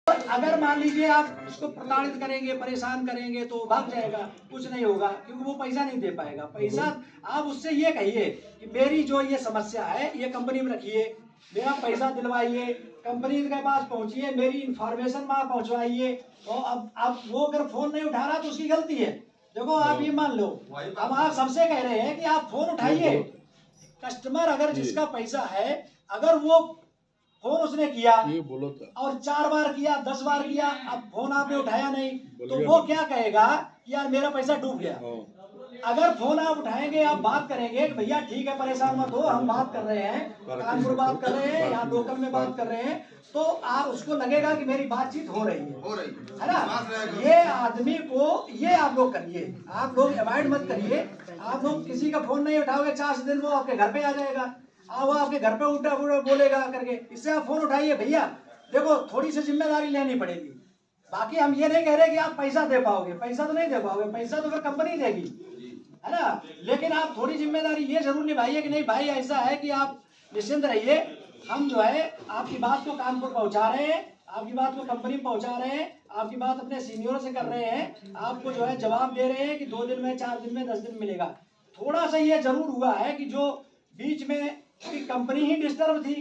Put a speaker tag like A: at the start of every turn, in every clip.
A: अगर मान लीजिए आप उसको प्रताड़ित करेंगे, परेशान करेंगे तो भाग जाएगा, कुछ नहीं होगा, क्योंकि वो पैसा नहीं दे पाएगा। पैसा आप उससे ये कहिए कि मेरी जो ये समस्या है ये कंपनी में रखिए, मेरा पैसा दिलवाइए, कंपनी के पास पहुंचिए, मेरी इंफॉर्मेशन वहां पहुंचवाइए। और अब वो अगर फोन नहीं उठा रहा तो उसकी गलती है। देखो आप ये मान लो, अब आप सबसे कह रहे हैं कि आप फोन उठाइए। कस्टमर अगर जिसका पैसा है, अगर वो फोन उसने किया और 4 बार किया, 10 बार किया, अब फोन आपने उठाया नहीं, तो वो क्या कहेगा कि यार मेरा पैसा डूब गया। अगर फोन आप उठाएंगे, आप बात करेंगे, भैया ठीक है परेशान मत हो, हम बात कर रहे हैं, कानपुर बात कर रहे हैं या लोकल में बात कर रहे हैं, तो आप उसको लगेगा कि मेरी बातचीत हो रही है ना। ये आदमी को ये आप लोग करिए, आप लोग अवॉइड मत करिए। आप लोग किसी का फोन नहीं उठाओगे, 4 दिन वो आपके घर पे आ जाएगा, वो आपके घर पे उल्टा बोलेगा करके। इससे आप फोन उठाइए। भैया देखो थोड़ी सी जिम्मेदारी लेनी पड़ेगी। बाकी हम ये नहीं कह रहे कि आप पैसा दे पाओगे, पैसा तो नहीं दे पाओगे, पैसा तो फिर कंपनी देगी, है ना। लेकिन आप थोड़ी जिम्मेदारी ये जरूर निभाइए कि नहीं भाई ऐसा है कि आप निश्चिंत रहिए, हम जो है आपकी बात को कानपुर पहुंचा रहे हैं, आपकी बात को कंपनी में पहुंचा रहे हैं, आपकी बात अपने सीनियरों से कर रहे हैं, आपको जो है जवाब दे रहे हैं कि 2 दिन में, 4 दिन में, 10 दिन मिलेगा। थोड़ा सा ये जरूर हुआ है कि जो बीच में कंपनी ही डिस्टर्ब थी,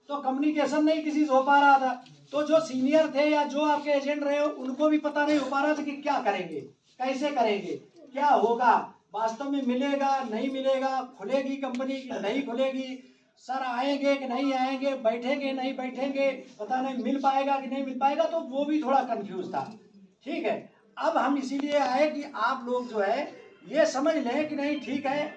A: तो कम्युनिकेशन नहीं किसी से हो पा रहा था, तो जो सीनियर थे या जो आपके एजेंट रहे उनको भी पता नहीं हो पा रहा था कि क्या करेंगे, कैसे करेंगे, क्या होगा, वास्तव में मिलेगा नहीं मिलेगा, खुलेगी कंपनी नहीं खुलेगी, सर आएंगे कि नहीं आएंगे, बैठेंगे नहीं बैठेंगे, पता नहीं मिल पाएगा कि नहीं मिल पाएगा, तो वो भी थोड़ा कंफ्यूज था। ठीक है, अब हम इसीलिए आए कि आप लोग जो है ये समझ लें कि नहीं ठीक है,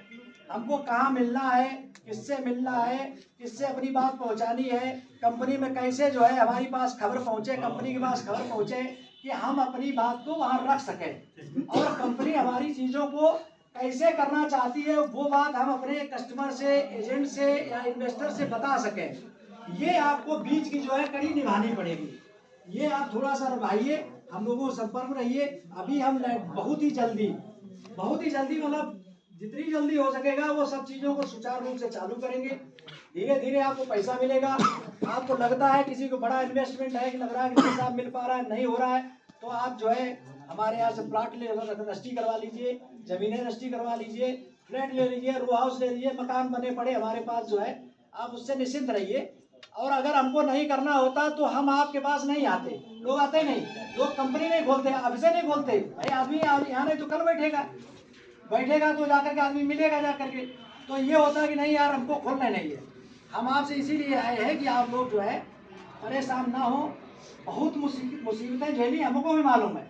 A: हमको कहाँ मिलना है, किससे मिलना है, किससे अपनी बात पहुंचानी है, कंपनी में कैसे जो है हमारी पास खबर पहुंचे, कंपनी के पास खबर पहुंचे कि हम अपनी बात को वहां रख सकें, और कंपनी हमारी चीजों को कैसे करना चाहती है वो बात हम अपने कस्टमर से, एजेंट से या इन्वेस्टर से बता सकें। ये आपको बीच की जो है कड़ी निभानी पड़ेगी, ये आप थोड़ा सा निभाइए, हम लोगों को संपर्क में रहिए। अभी हम बहुत ही जल्दी मतलब जितनी जल्दी हो सकेगा वो सब चीजों को सुचारू रूप से चालू करेंगे। धीरे धीरे आपको पैसा मिलेगा। आपको लगता है किसी को बड़ा इन्वेस्टमेंट है कि लग रहा है कि पैसा मिल पा रहा है, नहीं हो रहा है, तो आप जो है हमारे यहाँ से प्लाट रजिस्ट्री करवा लीजिए, जमीनें रजिस्ट्री करवा लीजिए, फ्लैट ले लीजिए, रो हाउस ले लीजिए, मकान बने पड़े हमारे पास जो है, आप उससे निश्चिंत रहिए। और अगर हमको नहीं करना होता तो हम आपके पास नहीं आते, लोग आते नहीं, लोग कंपनी नहीं खोलते, अब से नहीं खोलते भाई, आदमी यहाँ नहीं तो कल बैठेगा तो जाकर के आदमी मिलेगा जाकर के। तो ये होता है कि नहीं यार हमको खोलना नहीं है। हम आपसे इसीलिए आए हैं कि आप लोग जो है परेशान ना हो। बहुत मुसीबतें झेली, हमको भी मालूम है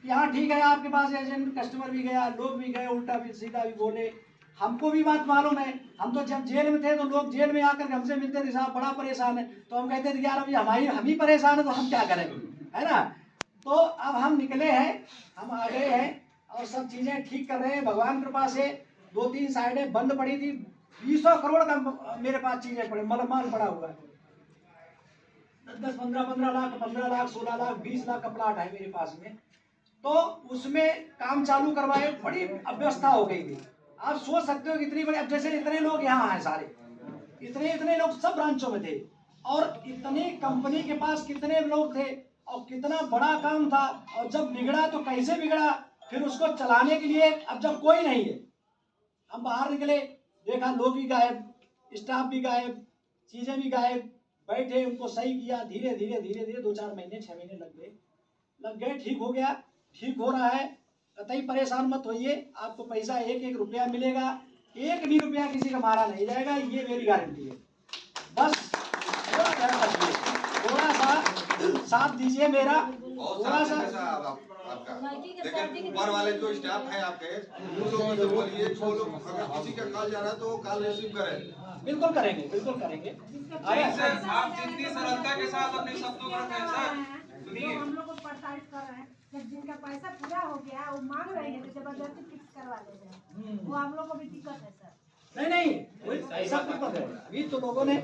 A: कि हाँ ठीक है, आपके पास एजेंट कस्टमर भी गया, लोग भी गए, उल्टा भी सीधा भी बोले, हमको भी बात मालूम है। हम तो जब जेल में थे तो लोग जेल में आकर हमसे मिलते थे, साहब बड़ा परेशान है, तो हम कहते थे यार अभी हम ही परेशान है तो हम क्या करें, है ना। तो अब हम निकले हैं, हम आ गए हैं और सब चीजें ठीक कर रहे हैं भगवान कृपा से। 2-3 साइडें बंद पड़ी थी, 20 करोड़ का मेरे पास चीजें पड़े, माल पड़ा हुआ है, 10-15 लाख, 15 लाख, 16 लाख, 20 लाख का प्लाट है मेरे पास में। तो उसमें काम चालू करवाए, बड़ी अव्यवस्था हो गई थी। आप सोच सकते हो कितनी बड़ी, अब जैसे इतने लोग यहाँ आए सारे, इतने लोग सब ब्रांचों में थे, और इतनी कंपनी के पास कितने लोग थे और कितना बड़ा काम था, और जब बिगड़ा तो कैसे बिगड़ा, फिर उसको चलाने के लिए अब जब कोई नहीं है, हम बाहर निकले, देखा लोग भी गायब, स्टाफ भी गायब, चीजें भी गायब, बैठे उनको सही किया, धीरे धीरे 2-4 महीने 6 महीने लग गए, ठीक हो गया, ठीक हो रहा है। कतई परेशान मत होइए, आपको पैसा 1-1 रुपया मिलेगा, 1 भी रुपया किसी का मारा नहीं जाएगा, ये मेरी गारंटी है। बस थोड़ा सा साथ दीजिए मेरा, थोड़ा सा।
B: लेकिन ऊपर वाले जो स्टाफ है आपके, उन लोगों से बोलिए, जो लोग अगर किसी का कॉल जा रहा है तो वो कॉल रिसीव करें।
A: बिल्कुल करेंगे, बिल्कुल करेंगे।
C: अरे सर आप जितनी सरलता के साथ अपने शब्दों को रखें सर, सुनिए
D: हम लोग को प्रताड़ित कर रहे हैं, जब जिनका पैसा पूरा हो गया वो मांग रहे हैं तो जबरदस्ती फिक्स करवा ले रहे हैं, वो हम लोग को भी दिक्कत है सर।
A: नहीं वही ऐसा कुछ मत है। अभी तो लोगों ने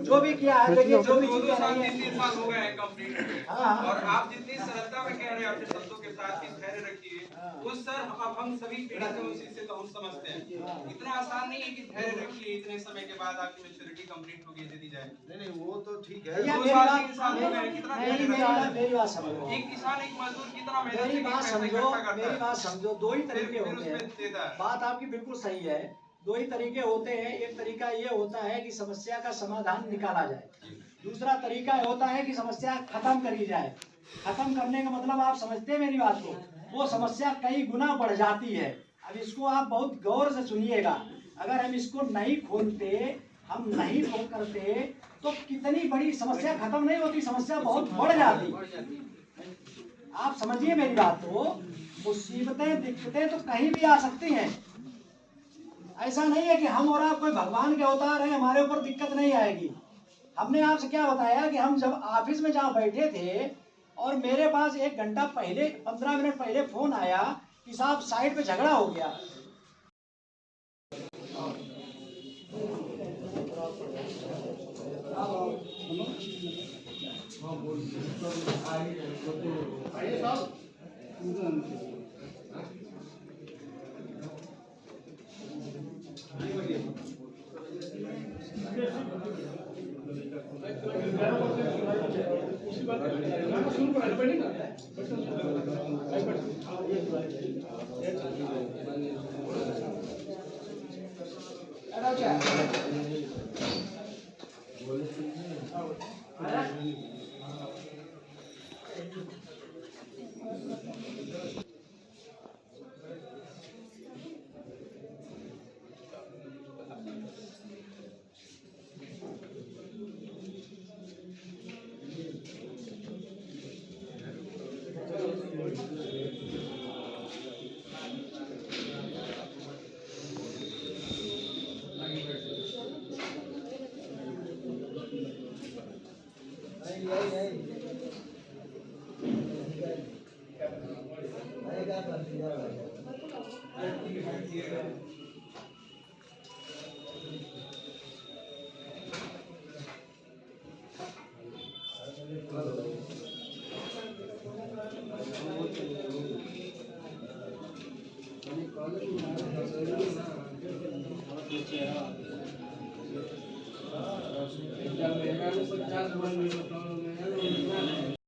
A: जो भी किया है, देखिए जो भी
C: 2
A: चीजें
C: साल
A: नहीं
C: 3
A: है,
C: साल हो गए हैं कंप्लीट हुए।
A: हाँ।
C: और आप जितनी सरलता में कह रहे हैं अपने शब्दों के साथ कि धैर्य रखिए, उस सर अब हम सभी पीड़ित हैं उसी से, तो हम समझते हैं इतना आसान नहीं है कि धैर्य रखिए इतने समय के बाद आपकी मैच्योरिटी कंप्लीट होगी दे दी जाए।
B: नहीं वो तो ठीक है।
A: भैया
C: 2
A: मेरी
C: साल
A: बात
C: 3 साल हो गए, कितना धैर्य
A: मेरी बात
C: रखना
A: समझो,
C: है? एक किसान एक मजदूर कितना मेहनत
A: मेरी
C: से
A: बात
C: पैसा
A: समझो,
C: इकट्ठा करता
A: मेरी
C: है,
A: बात समझो। दो ही
C: फिर
A: तरीके होते
C: उसमें
A: हैं,
C: देता है।
A: बात आपकी बिल्कुल सही है। दो ही तरीके होते हैं, एक तरीका ये होता है कि समस्या का समाधान निकाला जाए, दूसरा तरीका होता है कि समस्या खत्म करी जाए। खत्म करने का मतलब आप समझते हैं मेरी बात को, वो समस्या कई गुना बढ़ जाती है। अब इसको आप बहुत गौर से सुनिएगा, अगर हम इसको नहीं खोलते, हम नहीं वो करते, तो कितनी बड़ी समस्या खत्म नहीं होती, समस्या बहुत बढ़ जाती। आप समझिए मेरी बात को, मुसीबतें दिक्कतें तो कहीं भी आ सकती हैं। ऐसा नहीं है कि हम और आप कोई भगवान के अवतार हैं, हमारे ऊपर दिक्कत नहीं आएगी। हमने आपसे क्या बताया कि हम जब ऑफिस में जहाँ बैठे थे और मेरे पास 1 घंटा पहले 15 मिनट पहले फोन आया कि साहब साइड पे झगड़ा हो गया।